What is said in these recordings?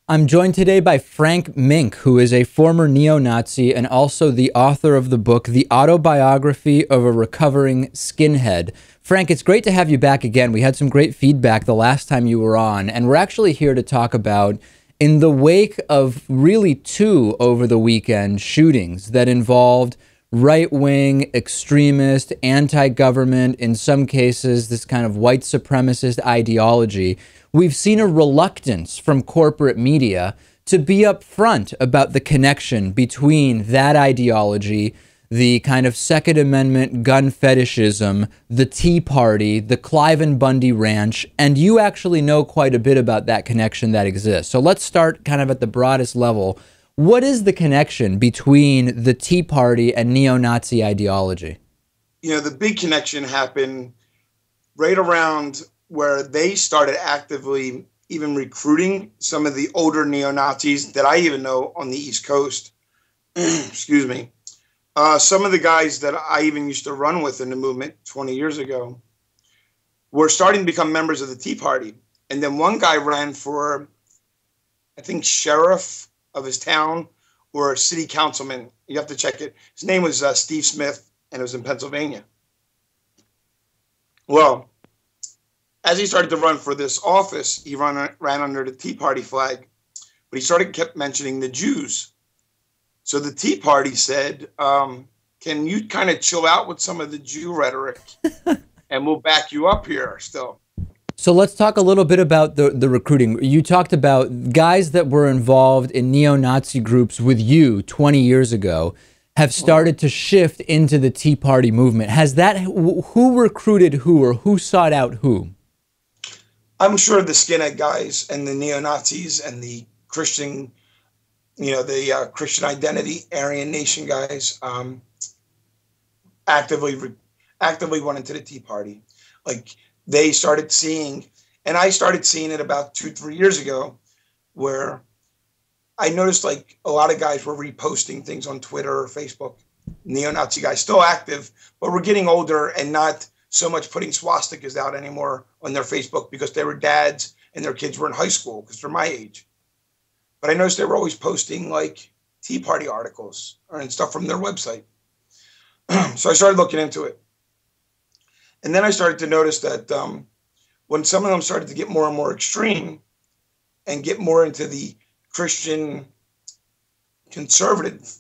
I'm joined today by Frank Meeink, who is a former neo-Nazi and also the author of the book, The Autobiography of a Recovering Skinhead. Frank, it's great to have you back again. We had some great feedback the last time you were on, and we're actually here to talk about, in the wake of really two over the weekend shootings that involved right-wing, extremist, anti-government, in some cases, this kind of white supremacist ideology, we've seen a reluctance from corporate media to be upfront about the connection between that ideology, the kind of Second Amendment gun fetishism, the Tea Party, the Clive and Bundy Ranch, and you actually know quite a bit about that connection that exists. So let's start kind of at the broadest level. What is the connection between the Tea Party and neo-Nazi ideology? You know, the big connection happened right around where they started actively even recruiting some of the older neo-Nazis that I even know on the East Coast. Excuse me. Some of the guys that I even used to run with in the movement 20 years ago were starting to become members of the Tea Party. And then one guy ran for, I think, sheriff of his town or city councilman. You have to check it. His name was Steve Smith, and it was in Pennsylvania. Well, as he started to run for this office, he ran under the Tea Party flag, but he kept mentioning the Jews. So the Tea Party said, can you kind of chill out with some of the Jew rhetoric and we'll back you up here still. So let's talk a little bit about the recruiting. You talked about guys that were involved in neo-Nazi groups with you 20 years ago have started to shift into the Tea Party movement. Has that, who recruited who, or who sought out who? I'm sure the skinhead guys and the neo-Nazis and the Christian, the Christian identity, Aryan Nation guys actively went into the Tea Party. Like, they started seeing, and I started seeing it about 2-3 years ago, where I noticed like a lot of guys were reposting things on Twitter or Facebook, neo-Nazi guys, still active, but we're getting older and not so much putting swastikas out anymore on their Facebook because they were dads and their kids were in high school because they're my age. But I noticed they were always posting like Tea Party articles and stuff from their website. So I started looking into it. And then I started to notice that when some of them started to get more and more extreme and get more into the Christian conservative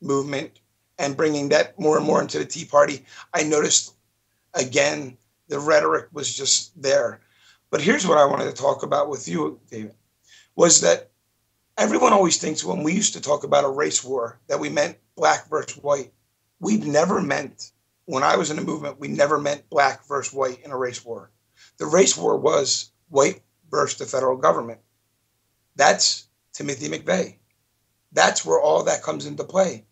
movement and bringing that more and more into the Tea Party, I noticed, again, the rhetoric was just there. But here's what I wanted to talk about with you, David, was that everyone always thinks when we used to talk about a race war that we meant black versus white. We've never meant, when I was in the movement, we never meant black versus white in a race war. The race war was white versus the federal government. That's Timothy McVeigh. That's where all that comes into play.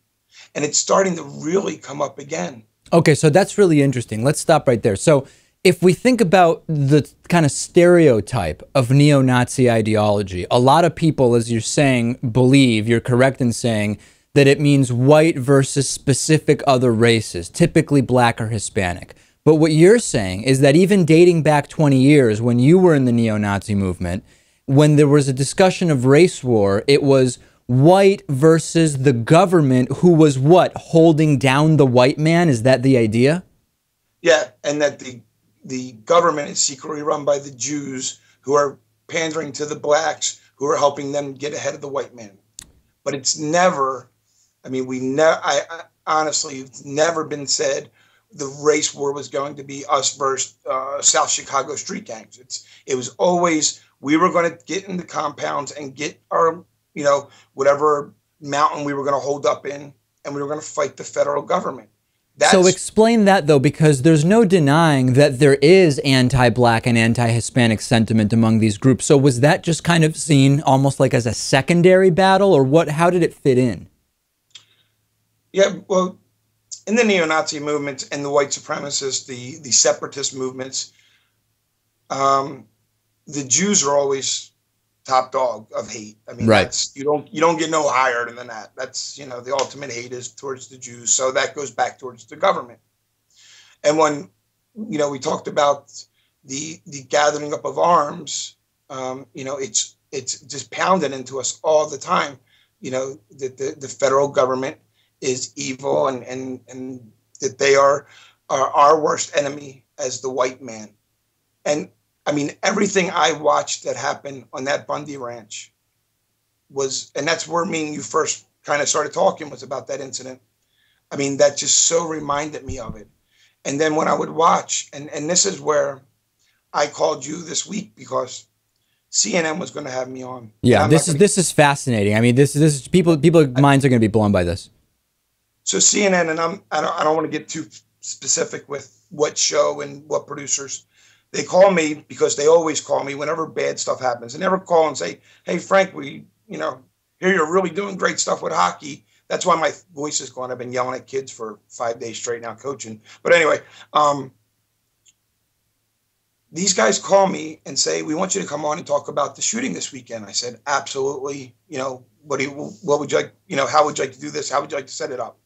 And it's starting to really come up again. Okay, so that's really interesting. Let's stop right there. So if we think about the kind of stereotype of neo-Nazi ideology, a lot of people, as you're saying, believe, you're correct in saying, that it means white versus specific other races, typically black or Hispanic. But what you're saying is that even dating back 20 years, when you were in the neo-Nazi movement, when there was a discussion of race war, it was white versus the government, who was what? Holding down the white man? Is that the idea? Yeah, and that the government is secretly run by the Jews who are pandering to the blacks who are helping them get ahead of the white man. But it's never, I mean, I honestly, it's never been said the race war was going to be us versus South Chicago street gangs. It was always, we were going to get in the compounds and get our, whatever mountain we were going to hold up in, and we were going to fight the federal government. So explain that, though, because there's no denying that there is anti-black and anti-Hispanic sentiment among these groups. So was that just kind of seen almost like as a secondary battle, or what? How did it fit in? Yeah, well, in the neo-Nazi movements and the white supremacists, the separatist movements, the Jews are always top dog of hate. I mean, right. You don't get no higher than that. That's, the ultimate hate is towards the Jews. So that goes back towards the government. And when, we talked about the gathering up of arms, it's it's just pounded into us all the time, you know, that the federal government is evil, and that they are our worst enemy as the white man. And I mean, everything I watched that happened on that Bundy ranch was, and that's where me and you first kind of started talking, was about that incident. I mean, that just so reminded me of it. And then when I would watch, and this is where I called you this week, because CNN was going to have me on. Yeah, this is fascinating. I mean, this is people's minds are going to be blown by this. So CNN, and I don't want to get too specific with what show and what producers. They call me because they always call me whenever bad stuff happens. They never call and say, "Hey Frank, we hear you're really doing great stuff with hockey." That's why my voice is gone. I've been yelling at kids for 5 days straight now coaching. But anyway, these guys call me and say, "We want you to come on and talk about the shooting this weekend." I said, "Absolutely. What would you like? How would you like to do this? How would you like to set it up?"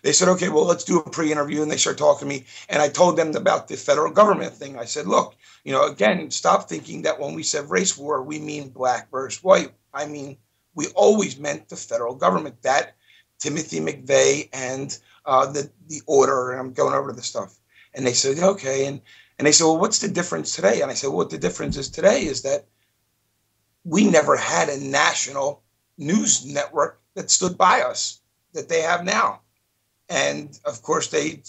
They said, "Okay, well, let's do a pre-interview." And they started talking to me, and I told them about the federal government thing. I said, "Look, again, stop thinking that when we said race war, we mean black versus white. I mean, we always meant the federal government, that Timothy McVeigh and the order." And I'm going over the stuff, and they said, "Okay." And they said, "Well, what's the difference today?" And I said, "Well, what the difference is today is that we never had a national news network that stood by us that they have now." And of course, they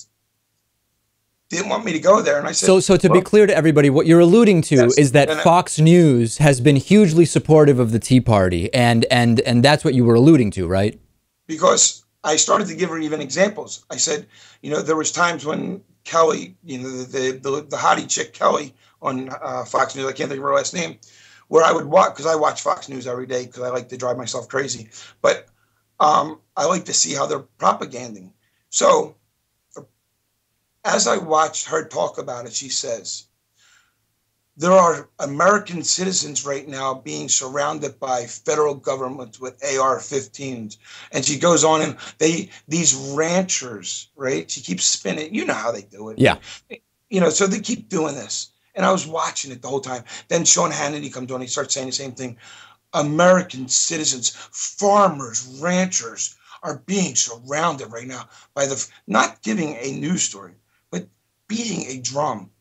didn't want me to go there. And I said, so to be clear to everybody, what you're alluding to is that Fox News has been hugely supportive of the Tea Party, and that's what you were alluding to, right? Because I started to give her even examples. I said, there was times when Kelly, the hottie chick Kelly on Fox News, I can't think of her last name, where I would watch, because I watch Fox News every day because I like to drive myself crazy. But I like to see how they're propaganding. So as I watched her talk about it, she says, there are American citizens right now being surrounded by federal government with AR-15s. And she goes on, and these ranchers, right? She keeps spinning. You know how they do it. Yeah. So they keep doing this. And I was watching it the whole time. Then Sean Hannity comes on. He starts saying the same thing. American citizens, farmers, ranchers are being surrounded right now by not giving a news story, but beating a drum.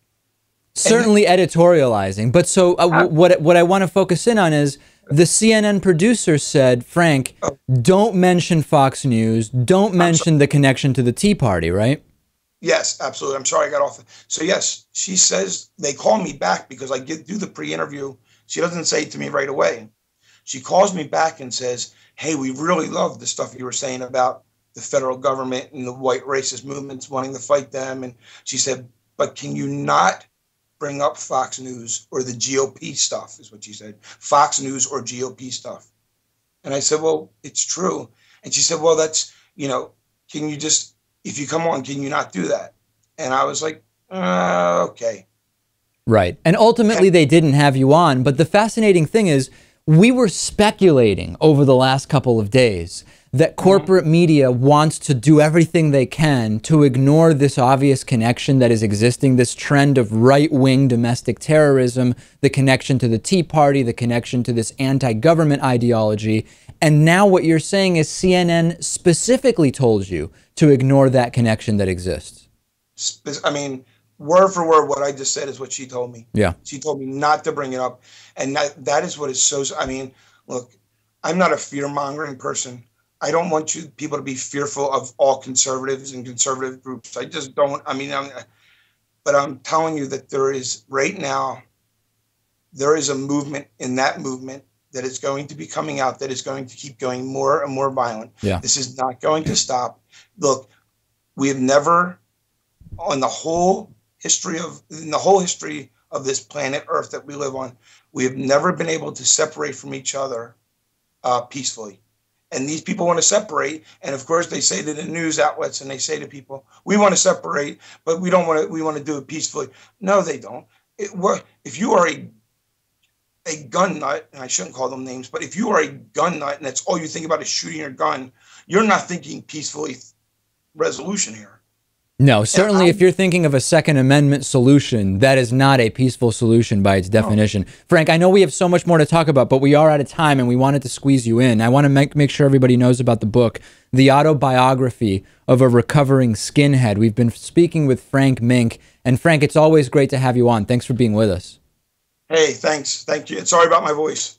Certainly editorializing. But so what I want to focus in on is the CNN producer said, "Frank, don't mention Fox News. Don't mention the connection to the Tea Party," right? Yes, absolutely. I'm sorry I got off. So yes, she says they call me back because I do the pre-interview. She doesn't say it to me right away. She calls me back and says, "Hey, we really love the stuff you were saying about the federal government and the white racist movements wanting to fight them." And she said, "But can you not bring up Fox News or the GOP stuff," is what she said. "Fox News or GOP stuff." And I said, "Well, it's true." And she said, "Well, that's, can you just, if you come on, can you not do that?" And I was like, okay. Right. And ultimately they didn't have you on. But the fascinating thing is, we were speculating over the last couple of days that corporate media wants to do everything they can to ignore this obvious connection that is existing, this trend of right-wing domestic terrorism, the connection to the Tea Party, the connection to this anti-government ideology. And now what you're saying is CNN specifically told you to ignore that connection that exists. I mean, word for word, what I just said is what she told me. Yeah. She told me not to bring it up. And that is what is so, I mean, look, I'm not a fear-mongering person. I don't want people to be fearful of all conservatives and conservative groups. I just don't. I mean, but I'm telling you that there is, right now, there is a movement in that movement that is going to be coming out that is going to keep going more and more violent. Yeah. This is not going to stop. Look, we have never, in the whole history of this planet Earth that we live on, we have never been able to separate from each other peacefully. And these people want to separate. And of course, they say to the news outlets, and they say to people, "We want to separate, but we don't want to. We want to do it peacefully." No, they don't. If you are a gun nut, and I shouldn't call them names, but if you are a gun nut and that's all you think about is shooting your gun, you're not thinking peacefully resolution here. No, certainly if you're thinking of a Second Amendment solution, that is not a peaceful solution by its definition. Frank, I know we have so much more to talk about, but we are out of time and we wanted to squeeze you in. I want to make sure everybody knows about the book, The Autobiography of a Recovering Skinhead. We've been speaking with Frank Meeink. And Frank, it's always great to have you on. Thanks for being with us. Hey, thanks. Thank you. And sorry about my voice.